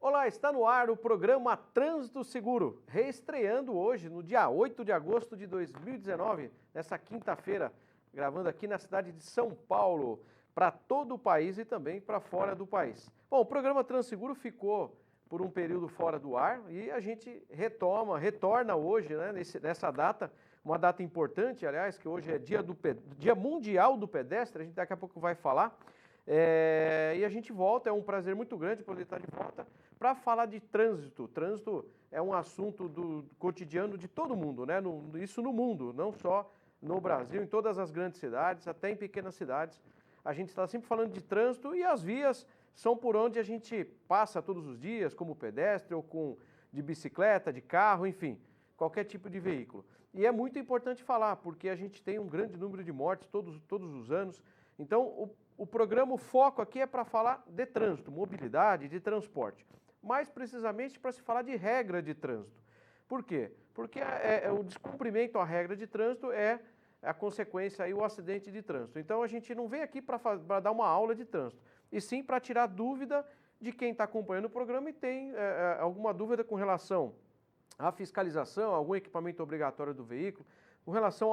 Olá, está no ar o programa Trânsito Seguro, reestreando hoje, no dia 8 de agosto de 2019, nessa quinta-feira, gravando aqui na cidade de São Paulo, para todo o país e também para fora do país. Bom, o programa Trânsito Seguro ficou por um período fora do ar e a gente retorna hoje, né, nessa data, uma data importante, aliás, que hoje é Dia Mundial do Pedestre, a gente daqui a pouco vai falar. E a gente volta, é um prazer muito grande poder estar de volta para falar de trânsito. Trânsito é um assunto do cotidiano de todo mundo, né? Isso no mundo, não só no Brasil, em todas as grandes cidades, até em pequenas cidades. A gente está sempre falando de trânsito e as vias são por onde a gente passa todos os dias, como pedestre ou de bicicleta, de carro, enfim, qualquer tipo de veículo. E é muito importante falar, porque a gente tem um grande número de mortes todos os anos. Então, o programa, o foco aqui é para falar de trânsito, mobilidade, de transporte. Mais precisamente para se falar de regra de trânsito. Por quê? Porque o descumprimento à regra de trânsito é a consequência aí, o acidente de trânsito. Então, a gente não vem aqui para dar uma aula de trânsito, e sim para tirar dúvida de quem está acompanhando o programa e tem alguma dúvida com relação à fiscalização, algum equipamento obrigatório do veículo, com relação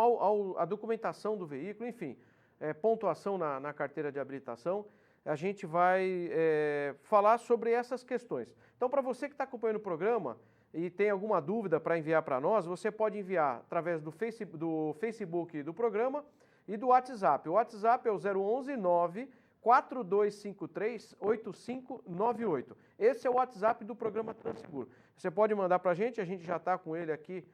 à documentação do veículo, enfim, pontuação na carteira de habilitação. A gente vai falar sobre essas questões. Então, para você que está acompanhando o programa e tem alguma dúvida para enviar para nós, você pode enviar através do Facebook do programa e do WhatsApp. O WhatsApp é o 011 94253 8598. Esse é o WhatsApp do programa Trânsito Seguro. Você pode mandar para a gente já está com ele aqui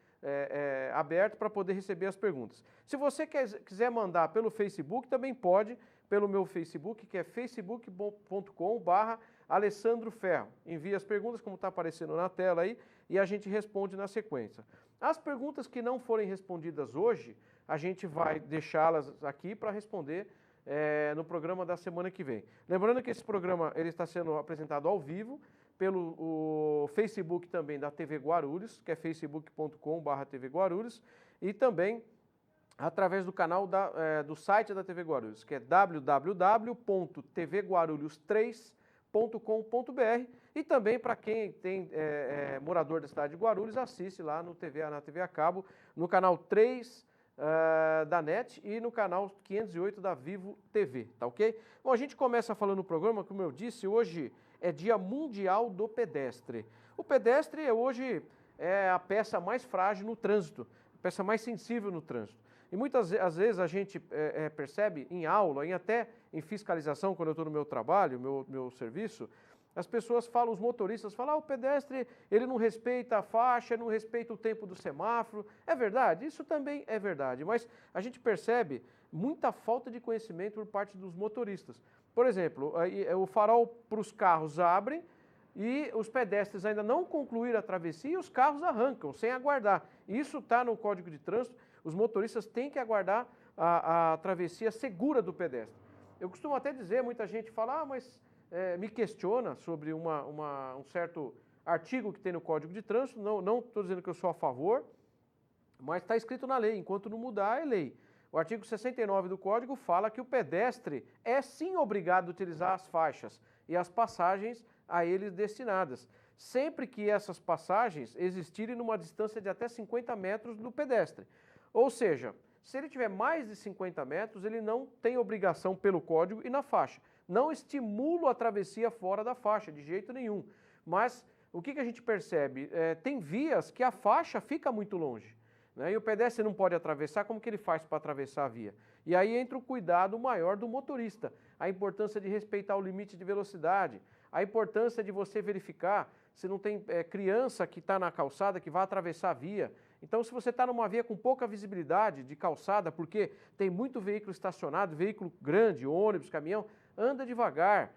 aberto para poder receber as perguntas. Se você quiser mandar pelo Facebook, também pode, pelo meu Facebook, que é facebook.com/Alessandro Ferro. Envie as perguntas, como está aparecendo na tela aí, e a gente responde na sequência. As perguntas que não forem respondidas hoje, a gente vai deixá-las aqui para responder no programa da semana que vem. Lembrando que esse programa ele está sendo apresentado ao vivo, pelo Facebook também da TV Guarulhos, que é facebook.com/TV Guarulhos, e também através do canal do site da TV Guarulhos, que é www.tvguarulhos3.com.br, e também para quem tem morador da cidade de Guarulhos, assiste lá na TV a cabo, no canal 3 da NET e no canal 508 da Vivo TV, tá ok? Bom, a gente começa falando no programa, como eu disse, hoje é Dia Mundial do Pedestre. O pedestre hoje é a peça mais frágil no trânsito, a peça mais sensível no trânsito. E muitas vezes a gente percebe em aula, até em fiscalização, quando eu estou no meu trabalho, meu serviço, as pessoas falam, os motoristas falam, o pedestre ele não respeita a faixa, não respeita o tempo do semáforo. É verdade? Isso também é verdade, mas a gente percebe muita falta de conhecimento por parte dos motoristas. Por exemplo, o farol para os carros abre e os pedestres ainda não concluíram a travessia e os carros arrancam, sem aguardar. Isso está no Código de Trânsito, os motoristas têm que aguardar a travessia segura do pedestre. Eu costumo até dizer, muita gente fala, mas me questiona sobre um certo artigo que tem no Código de Trânsito, não estou dizendo que eu sou a favor, mas está escrito na lei, enquanto não mudar é lei. O artigo 69 do Código fala que o pedestre é sim obrigado a utilizar as faixas e as passagens a eles destinadas, sempre que essas passagens existirem numa distância de até 50 metros do pedestre. Ou seja, se ele tiver mais de 50 metros, ele não tem obrigação pelo Código e na faixa. Não estimulo a travessia fora da faixa, de jeito nenhum. Mas o que a gente percebe? Tem vias que a faixa fica muito longe, né? E o pedestre não pode atravessar, como que ele faz para atravessar a via? E aí entra o cuidado maior do motorista, a importância de respeitar o limite de velocidade, a importância de você verificar se não tem criança que está na calçada que vai atravessar a via. Então, se você está numa via com pouca visibilidade de calçada, porque tem muito veículo estacionado, veículo grande, ônibus, caminhão, anda devagar,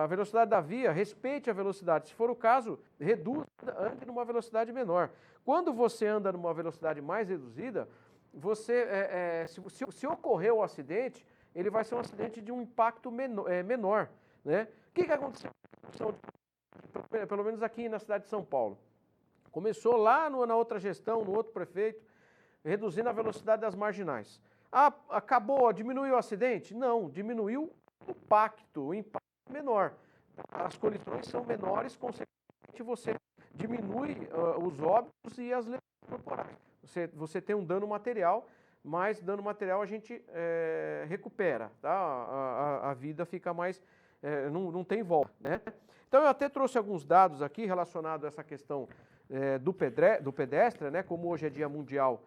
a velocidade da via, respeite a velocidade. Se for o caso, reduza, ande numa velocidade menor. Quando você anda numa velocidade mais reduzida, se ocorrer o acidente, ele vai ser um acidente de um impacto menor, né? O que aconteceu? Pelo menos aqui na cidade de São Paulo. Começou lá na outra gestão, no outro prefeito, reduzindo a velocidade das marginais. Acabou, diminuiu o acidente? Não, diminuiu o impacto menor. As colisões são menores, consequentemente você diminui os óbitos e as lesões corporais. Você tem um dano material, mas dano material a gente recupera, tá? A vida fica mais, não tem volta, né? Então eu até trouxe alguns dados aqui relacionados a essa questão do pedestre, né? Como hoje é Dia Mundial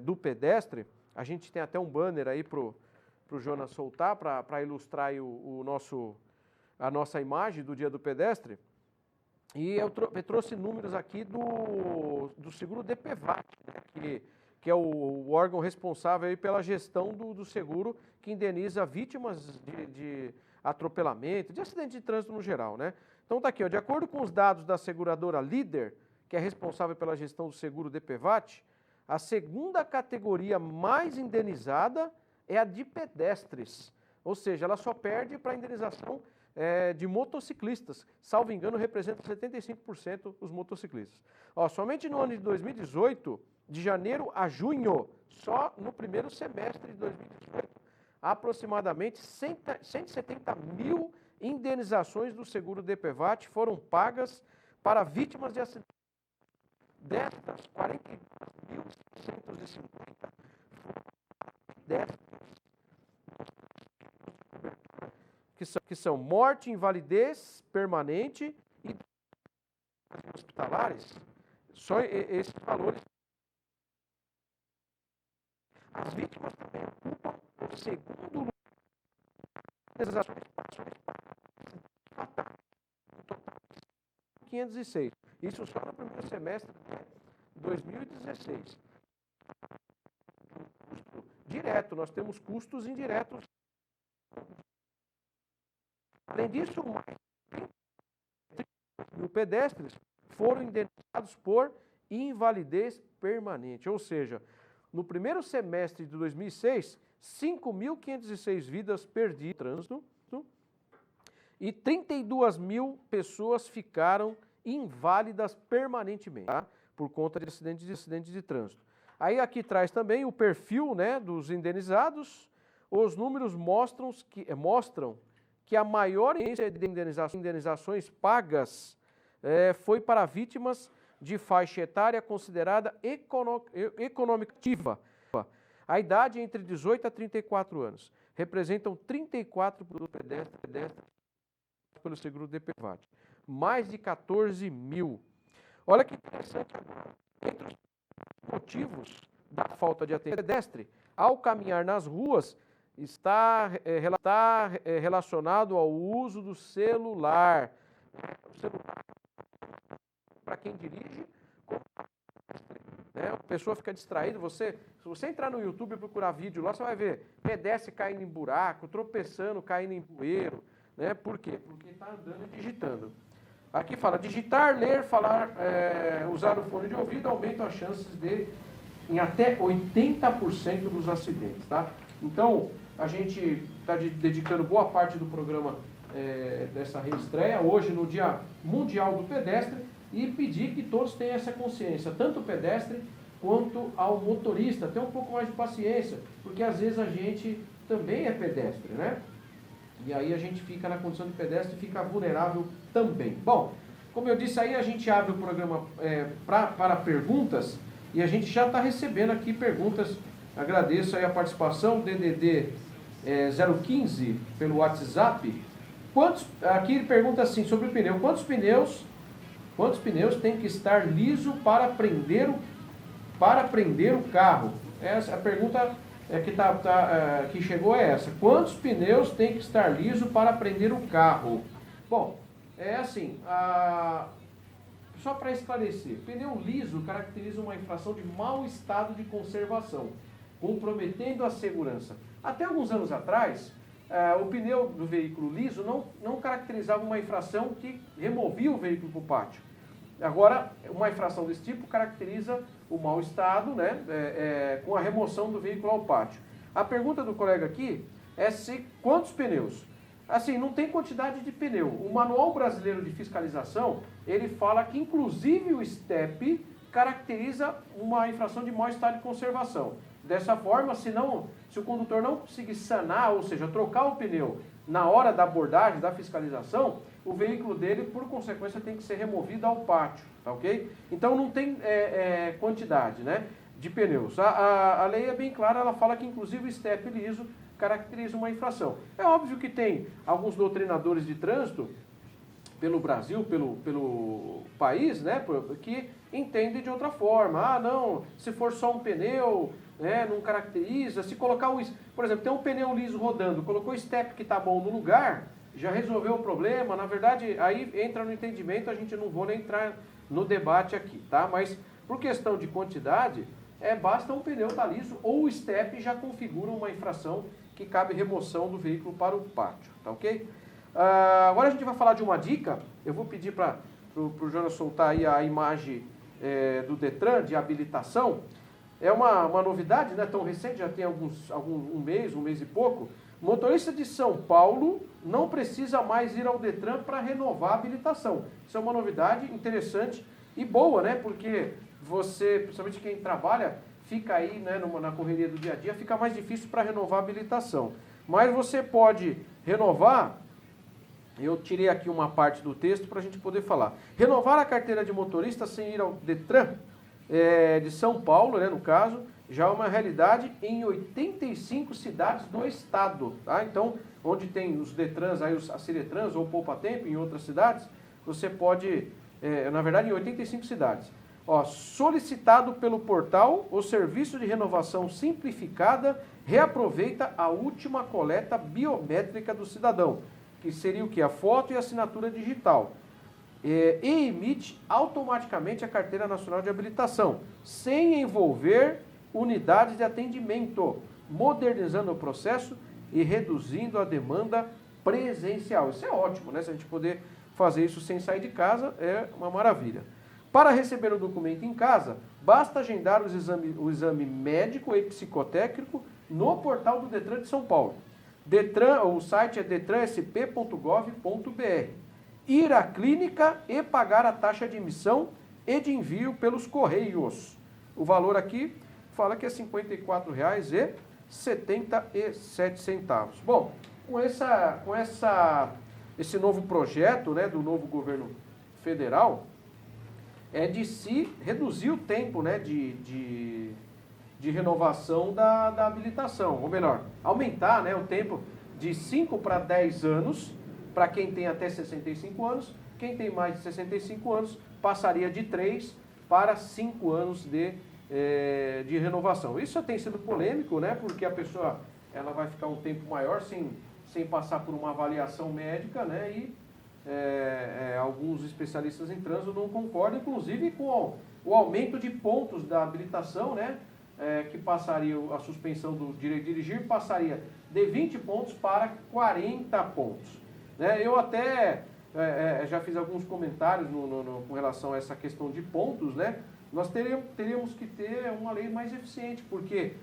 do Pedestre, a gente tem até um banner aí pro Jonas soltar para ilustrar aí a nossa imagem do Dia do Pedestre. E eu trouxe números aqui do seguro DPVAT, né, que é o órgão responsável aí pela gestão do seguro que indeniza vítimas de atropelamento, de acidente de trânsito no geral, né? Então tá aqui, ó, de acordo com os dados da seguradora Líder, que é responsável pela gestão do seguro DPVAT, a segunda categoria mais indenizada é a de pedestres, ou seja, ela só perde para a indenização de motociclistas. Salvo engano, representa 75% os motociclistas. Ó, somente no ano de 2018, de janeiro a junho, só no primeiro semestre de 2018, aproximadamente 170 mil indenizações do seguro DPVAT foram pagas para vítimas de acidentes. Destas, 42.650 que são morte, invalidez permanente e hospitalares. Só esses valores. As vítimas também ocupam o segundo lugar das ações no total 506. Isso só no primeiro semestre de 2016. Custo direto, nós temos custos indiretos. Além disso, mais de 30 mil pedestres foram indenizados por invalidez permanente. Ou seja, no primeiro semestre de 2006, 5.506 vidas perdidas no trânsito e 32 mil pessoas ficaram inválidas permanentemente, tá? Por conta de acidentes de trânsito. Aí aqui traz também o perfil, né, dos indenizados. Os números mostram que a maior de indenizações pagas foi para vítimas de faixa etária considerada econômica ativa. A idade é entre 18 a 34 anos. Representam 34% do pedestre pelo seguro DPVAT. Mais de 14 mil. Olha que interessante agora. Entre os motivos da falta de atendimento pedestre, ao caminhar nas ruas, está relacionado ao uso do celular. O celular, para quem dirige, né? A pessoa fica distraída. Se você entrar no YouTube e procurar vídeo lá, você vai ver pedestre caindo em buraco, tropeçando, caindo em bueiro. Né? Por quê? Porque está andando e digitando. Aqui fala, digitar, ler, falar, usar o fone de ouvido aumenta as chances em até 80% dos acidentes. Tá? Então, a gente está dedicando boa parte do programa dessa reestreia, hoje no Dia Mundial do Pedestre, e pedir que todos tenham essa consciência, tanto o pedestre quanto ao motorista, ter um pouco mais de paciência, porque às vezes a gente também é pedestre, né? E aí a gente fica na condição de pedestre e fica vulnerável também. Bom, como eu disse aí, a gente abre o programa para perguntas, e a gente já está recebendo aqui perguntas. Agradeço aí a participação, DDD 015 pelo WhatsApp. Aqui ele pergunta assim, sobre o pneu, quantos pneus tem que estar liso para prender o carro? Essa a pergunta que chegou é essa. Quantos pneus tem que estar liso para prender o carro? Bom, é assim, só para esclarecer, pneu liso caracteriza uma infração de mau estado de conservação, comprometendo a segurança. Até alguns anos atrás, o pneu do veículo liso não caracterizava uma infração que removia o veículo para o pátio. Agora, uma infração desse tipo caracteriza o mau estado, né, com a remoção do veículo ao pátio. A pergunta do colega aqui é quantos pneus? Assim, não tem quantidade de pneu. O Manual Brasileiro de Fiscalização, ele fala que inclusive o STEP caracteriza uma infração de mau estado de conservação. Dessa forma, se o condutor não conseguir sanar, ou seja, trocar o pneu na hora da abordagem, da fiscalização, o veículo dele, por consequência, tem que ser removido ao pátio, tá ok? Então não tem quantidade, né, de pneus. A lei é bem clara, ela fala que inclusive o STEP liso caracteriza uma infração. É óbvio que tem alguns doutrinadores de trânsito pelo Brasil, pelo país, né, que entendem de outra forma. Ah, não, se for só um pneu, né, não caracteriza. Se colocar por exemplo, tem um pneu liso rodando, colocou o STEP que está bom no lugar, já resolveu o problema. Na verdade, aí entra no entendimento, a gente não vou nem entrar no debate aqui, tá? Mas por questão de quantidade, basta um pneu estar liso ou o STEP já configura uma infração que cabe remoção do veículo para o pátio, tá ok? Agora a gente vai falar de uma dica. Eu vou pedir para o Jonas soltar aí a imagem do Detran de habilitação. É uma novidade, né, tão recente, já tem um mês e pouco. Motorista de São Paulo não precisa mais ir ao Detran para renovar a habilitação. Isso é uma novidade interessante e boa, né, porque você, principalmente quem trabalha, fica aí, né, na correria do dia a dia, fica mais difícil para renovar a habilitação. Mas você pode renovar. Eu tirei aqui uma parte do texto para a gente poder falar. Renovar a carteira de motorista sem ir ao Detran de São Paulo, né, no caso, já é uma realidade em 85 cidades do estado. Tá? Então, onde tem os Detrans, aí a Ciretrans ou Poupa Tempo, em outras cidades, você pode, na verdade, em 85 cidades. Ó, solicitado pelo portal, o serviço de renovação simplificada reaproveita a última coleta biométrica do cidadão, que seria o quê? A foto e a assinatura digital. E emite automaticamente a Carteira Nacional de Habilitação, sem envolver unidades de atendimento, modernizando o processo e reduzindo a demanda presencial. Isso é ótimo, né? Se a gente puder fazer isso sem sair de casa, é uma maravilha. Para receber o documento em casa, basta agendar o exame médico e psicotécnico no portal do Detran de São Paulo. O site é detransp.gov.br. Ir à clínica e pagar a taxa de emissão e de envio pelos correios. O valor aqui fala que é R$ 54,77. Bom, com esse novo projeto, né, do novo governo federal, é de se reduzir o tempo, né, de renovação da habilitação, ou melhor, aumentar, né, o tempo de 5 para 10 anos, para quem tem até 65 anos, quem tem mais de 65 anos passaria de 3 para 5 anos de renovação. Isso tem sido polêmico, né, porque a pessoa ela vai ficar um tempo maior sem passar por uma avaliação médica, né, e alguns especialistas em trânsito não concordam, inclusive com o aumento de pontos da habilitação, né, que passaria a suspensão do direito de dirigir, passaria de 20 pontos para 40 pontos. Né? Eu até já fiz alguns comentários com relação a essa questão de pontos, né? Nós teríamos que ter uma lei mais eficiente, porque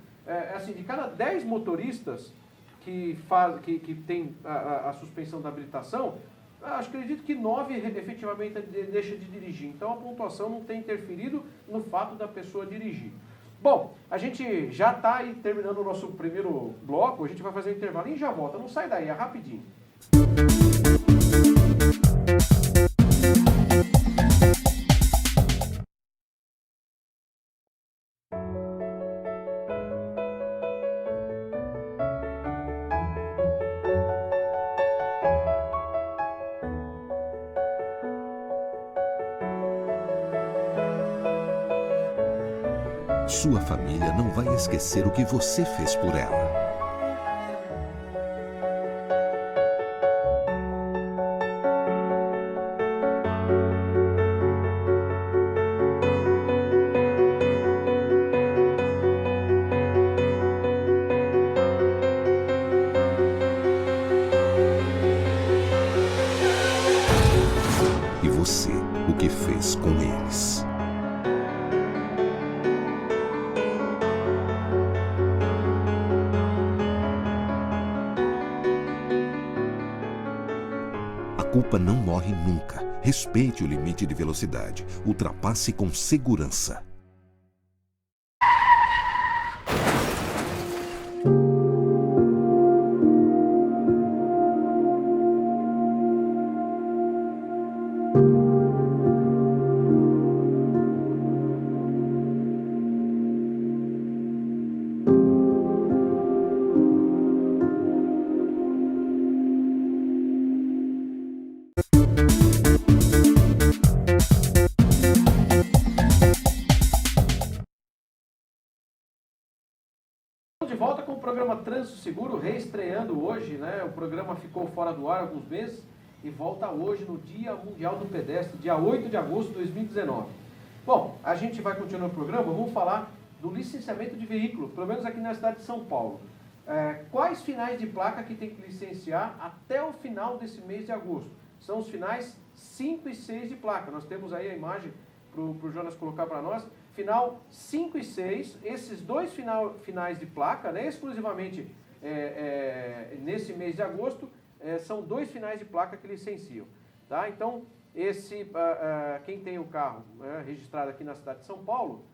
assim, de cada 10 motoristas que tem a suspensão da habilitação, acredito que 9 efetivamente deixam de dirigir. Então a pontuação não tem interferido no fato da pessoa dirigir. Bom, a gente já está aí terminando o nosso primeiro bloco, a gente vai fazer um intervalo e já volta. Não sai daí, é rapidinho. Sua família não vai esquecer o que você fez por ela. paz com eles. A culpa não morre nunca. Respeite o limite de velocidade. Ultrapasse com segurança. De volta com o programa Trânsito Seguro, reestreando hoje, né? O programa ficou fora do ar há alguns meses e volta hoje no Dia Mundial do Pedestre, dia 8 de agosto de 2019. Bom, a gente vai continuar o programa, vamos falar do licenciamento de veículo, pelo menos aqui na cidade de São Paulo. Quais finais de placa que tem que licenciar até o final desse mês de agosto? São os finais 5 e 6 de placa. Nós temos aí a imagem para o Jonas colocar para nós. Final 5 e 6, esses dois finais de placa, né, exclusivamente nesse mês de agosto, são dois finais de placa que licenciam. Tá? Então, quem tem o carro registrado aqui na cidade de São Paulo,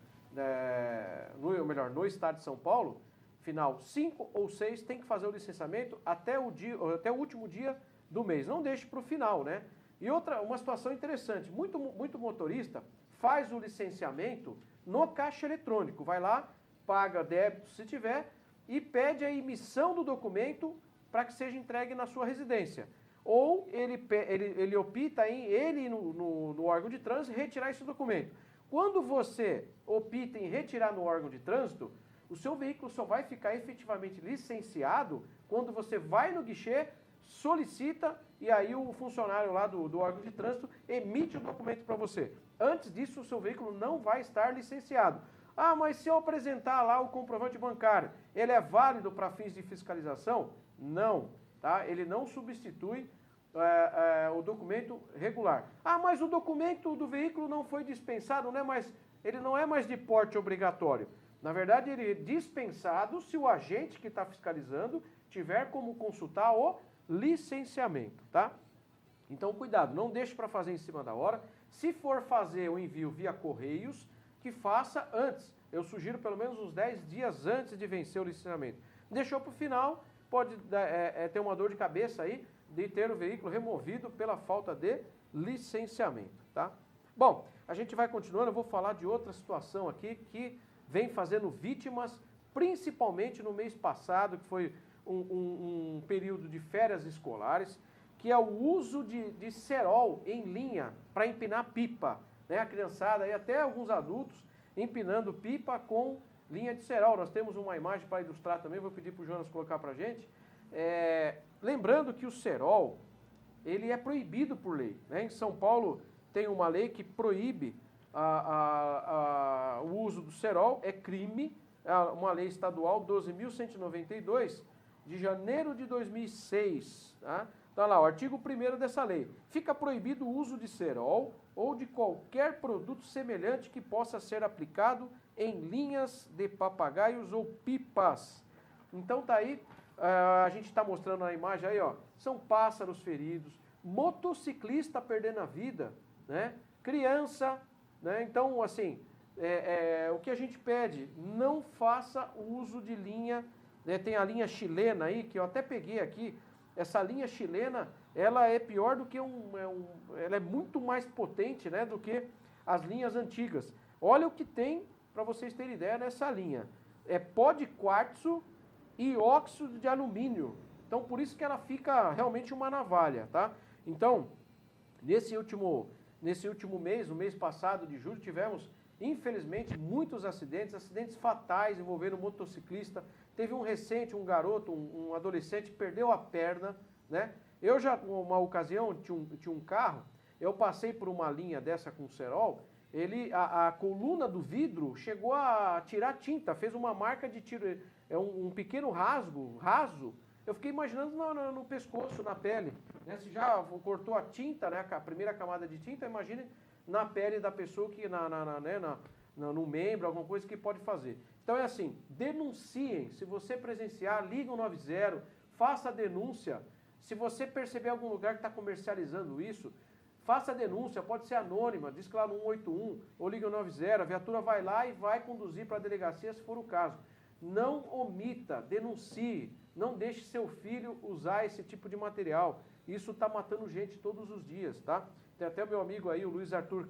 no estado de São Paulo, final 5 ou 6 tem que fazer o licenciamento até o último dia do mês. Não deixe para o final, né? E uma situação interessante, muito motorista faz o licenciamento no caixa eletrônico, vai lá, paga débito se tiver e pede a emissão do documento para que seja entregue na sua residência. Ou ele opta em ele no órgão de trânsito retirar esse documento. Quando você opta em retirar no órgão de trânsito, o seu veículo só vai ficar efetivamente licenciado quando você vai no guichê, solicita e aí o funcionário lá do órgão de trânsito emite o documento para você. Antes disso, o seu veículo não vai estar licenciado. Ah, mas se eu apresentar lá o comprovante bancário, ele é válido para fins de fiscalização? Não, tá? Ele não substitui o documento regular. Ah, mas o documento do veículo não foi dispensado, né? Mas ele não é mais de porte obrigatório. Na verdade, ele é dispensado se o agente que está fiscalizando tiver como consultar o licenciamento, tá? Então, cuidado, não deixe para fazer em cima da hora. Se for fazer o envio via Correios, que faça antes. Eu sugiro pelo menos uns 10 dias antes de vencer o licenciamento. Deixou para o final, pode ter uma dor de cabeça aí de ter o veículo removido pela falta de licenciamento, tá? Bom, a gente vai continuando, eu vou falar de outra situação aqui que vem fazendo vítimas, principalmente no mês passado, que foi um período de férias escolares, que é o uso de cerol em linha para empinar pipa, né? A criançada e até alguns adultos empinando pipa com linha de cerol. Nós temos uma imagem para ilustrar também, vou pedir para o Jonas colocar para a gente. Lembrando que o cerol, ele é proibido por lei, né? Em São Paulo tem uma lei que proíbe o uso do cerol, é crime, uma lei estadual 12.192 de janeiro de 2006, tá? Então lá, o artigo 1º dessa lei. Fica proibido o uso de cerol ou de qualquer produto semelhante que possa ser aplicado em linhas de papagaios ou pipas. Então tá aí, a gente está mostrando na imagem aí, ó, são pássaros feridos, motociclista perdendo a vida, né? Criança, né? Então, assim, o que a gente pede, não faça uso de linha, né? Tem a linha chilena aí, que eu até peguei aqui. Essa linha chilena, ela é pior do que ela é muito mais potente, né, do que as linhas antigas. Olha o que tem, para vocês terem ideia, nessa linha. É pó de quartzo e óxido de alumínio. Então, por isso que ela fica realmente uma navalha, tá? Então, nesse último mês, no mês passado de julho, tivemos, infelizmente, muitos acidentes fatais envolvendo motociclista. Teve um recente, um garoto, um adolescente, perdeu a perna, né? Eu já, uma ocasião, tinha um carro, eu passei por uma linha dessa com cerol, a coluna do vidro chegou a tirar tinta, fez uma marca de tiro, um pequeno raso. Eu fiquei imaginando no pescoço, na pele, né? Se já cortou a tinta, né, a primeira camada de tinta, imagine na pele da pessoa, que no membro, alguma coisa que pode fazer. Então é assim, denunciem, se você presenciar, liga o 90, faça a denúncia. Se você perceber algum lugar que está comercializando isso, faça a denúncia, pode ser anônima, diz que lá no 181 ou liga o 90, a viatura vai lá e vai conduzir para a delegacia se for o caso. Não omita, denuncie, não deixe seu filho usar esse tipo de material. Isso está matando gente todos os dias, tá? Tem até o meu amigo aí, o Luiz Arthur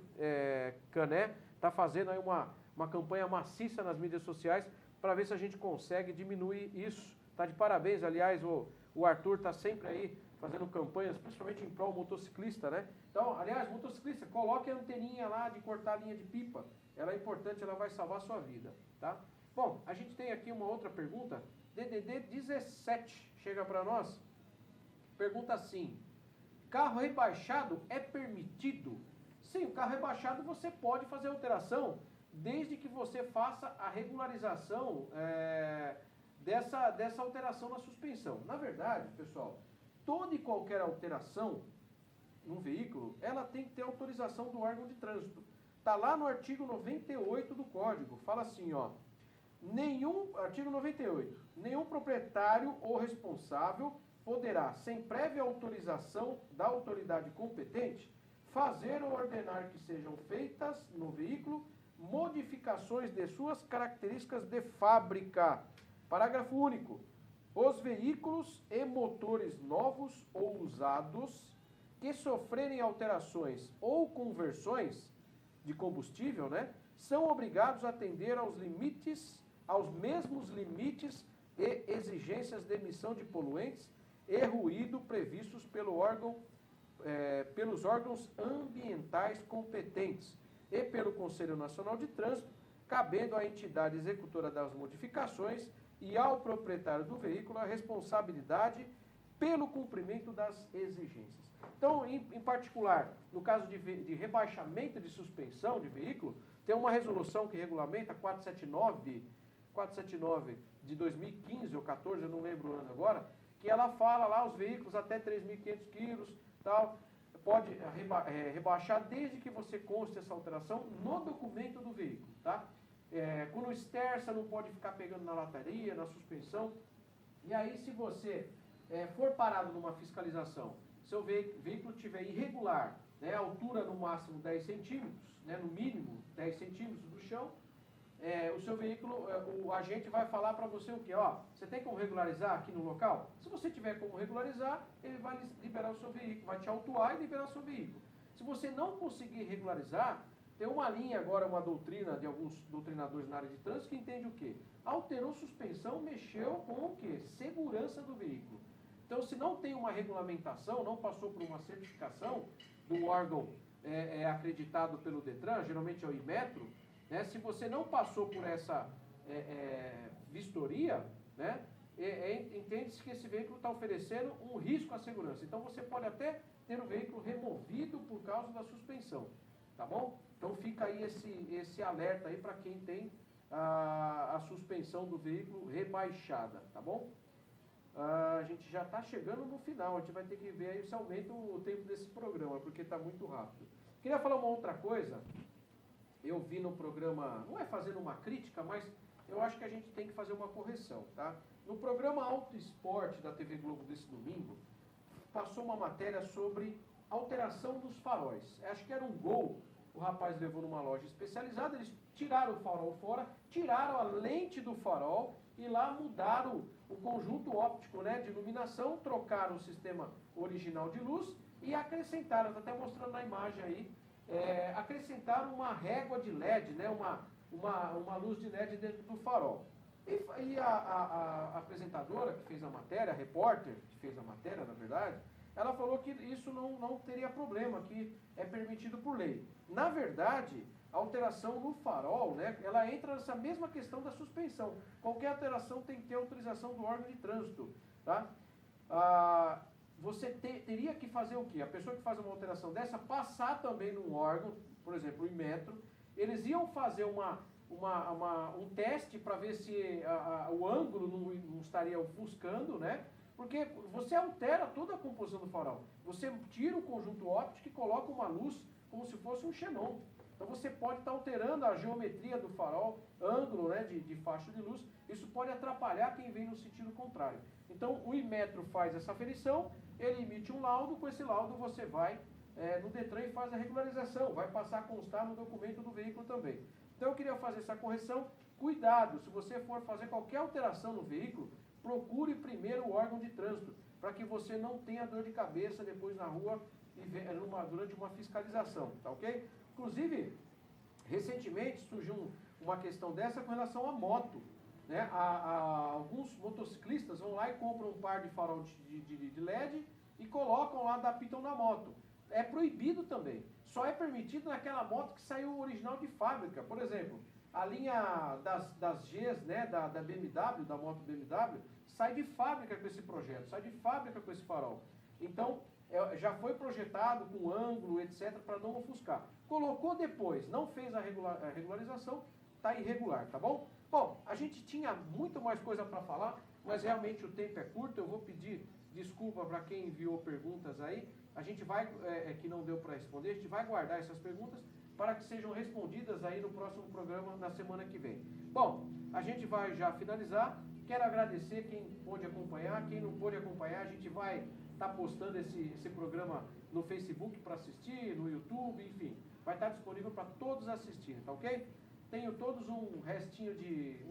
Cané, está fazendo aí uma campanha maciça nas mídias sociais para ver se a gente consegue diminuir isso. Tá de parabéns, aliás, o Arthur está sempre aí fazendo campanhas, principalmente em prol motociclista, né? Então, aliás, motociclista, coloque a anteninha lá de cortar a linha de pipa. Ela é importante, ela vai salvar a sua vida, tá? Bom, a gente tem aqui uma outra pergunta. DDD 17 chega para nós. Pergunta assim: carro rebaixado é permitido? Sim, o carro rebaixado você pode fazer alteração, desde que você faça a regularização dessa alteração na suspensão. Na verdade, pessoal, toda e qualquer alteração no veículo, ela tem que ter autorização do órgão de trânsito. Está lá no artigo 98 do Código. Fala assim, ó. Artigo 98. Nenhum proprietário ou responsável poderá, sem prévia autorização da autoridade competente, fazer ou ordenar que sejam feitas no veículo modificações de suas características de fábrica. Parágrafo único. Os veículos e motores novos ou usados que sofrerem alterações ou conversões de combustível, né, são obrigados a atender aos mesmos limites e exigências de emissão de poluentes e ruído previstos pelos órgãos ambientais competentes e pelo Conselho Nacional de Trânsito, cabendo à entidade executora das modificações e ao proprietário do veículo a responsabilidade pelo cumprimento das exigências. Então, em particular, no caso de rebaixamento de suspensão de veículo, tem uma resolução que regulamenta 479 de 2015 ou 14, eu não lembro o ano agora, que ela fala lá os veículos até 3.500 quilos, tal, pode rebaixar desde que você conste essa alteração no documento do veículo, tá? Quando esterça, não pode ficar pegando na lataria, na suspensão. E aí, se você for parado numa fiscalização, seu veículo estiver irregular, né, altura no máximo 10 centímetros, né, no mínimo 10 centímetros do chão, o seu veículo, o agente vai falar para você o quê? Ó, você tem como regularizar aqui no local? Se você tiver como regularizar, ele vai liberar o seu veículo, vai te autuar e liberar o seu veículo. Se você não conseguir regularizar, tem uma linha agora, uma doutrina de alguns doutrinadores na área de trânsito que entende o quê? Alterou suspensão, mexeu com o quê? Segurança do veículo. Então, se não tem uma regulamentação, não passou por uma certificação do órgão acreditado pelo Detran, geralmente é o Inmetro, né? Se você não passou por essa vistoria, né? Entende-se que esse veículo está oferecendo um risco à segurança. Então, você pode até ter o veículo removido por causa da suspensão, tá bom? Então, fica aí esse alerta aí para quem tem a suspensão do veículo rebaixada, tá bom? A gente já está chegando no final, a gente vai ter que ver aí se aumenta o tempo desse programa, porque está muito rápido. Queria falar uma outra coisa. Eu vi no programa, não é fazendo uma crítica, mas eu acho que a gente tem que fazer uma correção, tá? No programa Auto Esporte da TV Globo desse domingo, passou uma matéria sobre alteração dos faróis. Acho que era um Gol, o rapaz levou numa loja especializada, eles tiraram o farol fora, tiraram a lente do farol e lá mudaram o conjunto óptico, né, de iluminação, trocaram o sistema original de luz e acrescentaram, está até mostrando na imagem aí, acrescentaram uma régua de LED, né, uma luz de LED dentro do farol. E a apresentadora que fez a matéria, a repórter que fez a matéria, na verdade, ela falou que isso não teria problema, que é permitido por lei. Na verdade, a alteração no farol, né, ela entra nessa mesma questão da suspensão. Qualquer alteração tem que ter autorização do órgão de trânsito, tá? Você teria que fazer o quê? A pessoa que faz uma alteração dessa, passar também num órgão, por exemplo, o Inmetro, eles iam fazer um teste para ver se o ângulo não estaria ofuscando, né? Porque você altera toda a composição do farol. Você tira o conjunto óptico e coloca uma luz como se fosse um xenon. Então você pode estar alterando a geometria do farol, ângulo, né, de faixa de luz, isso pode atrapalhar quem vem no sentido contrário. Então o Inmetro faz essa aferição, ele emite um laudo, com esse laudo você vai no Detran e faz a regularização, vai passar a constar no documento do veículo também. Então eu queria fazer essa correção. Cuidado, se você for fazer qualquer alteração no veículo, procure primeiro o órgão de trânsito, para que você não tenha dor de cabeça depois na rua e durante uma fiscalização, tá ok? Inclusive, recentemente surgiu uma questão dessa com relação à moto, né? Alguns motociclistas vão lá e compram um par de farol de LED e colocam lá, adaptam na moto. É proibido também. Só é permitido naquela moto que saiu original de fábrica. Por exemplo, a linha das Gs, né, da BMW, da moto BMW, sai de fábrica com esse projeto, sai de fábrica com esse farol. Então, já foi projetado com ângulo, etc., para não ofuscar. Colocou depois, não fez a regularização, está irregular, tá bom? Bom, a gente tinha muito mais coisa para falar, mas realmente o tempo é curto. Eu vou pedir desculpa para quem enviou perguntas aí. A gente vai, que não deu para responder, a gente vai guardar essas perguntas para que sejam respondidas aí no próximo programa, na semana que vem. Bom, a gente vai já finalizar. Quero agradecer quem pôde acompanhar, quem não pôde acompanhar, a gente vai estar postando esse programa no Facebook para assistir, no YouTube, enfim, vai estar disponível para todos assistirem, tá ok? Tenho todos um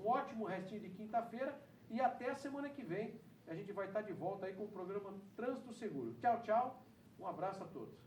ótimo restinho de quinta-feira e até a semana que vem a gente vai estar de volta aí com o programa Trânsito Seguro. Tchau, tchau, um abraço a todos.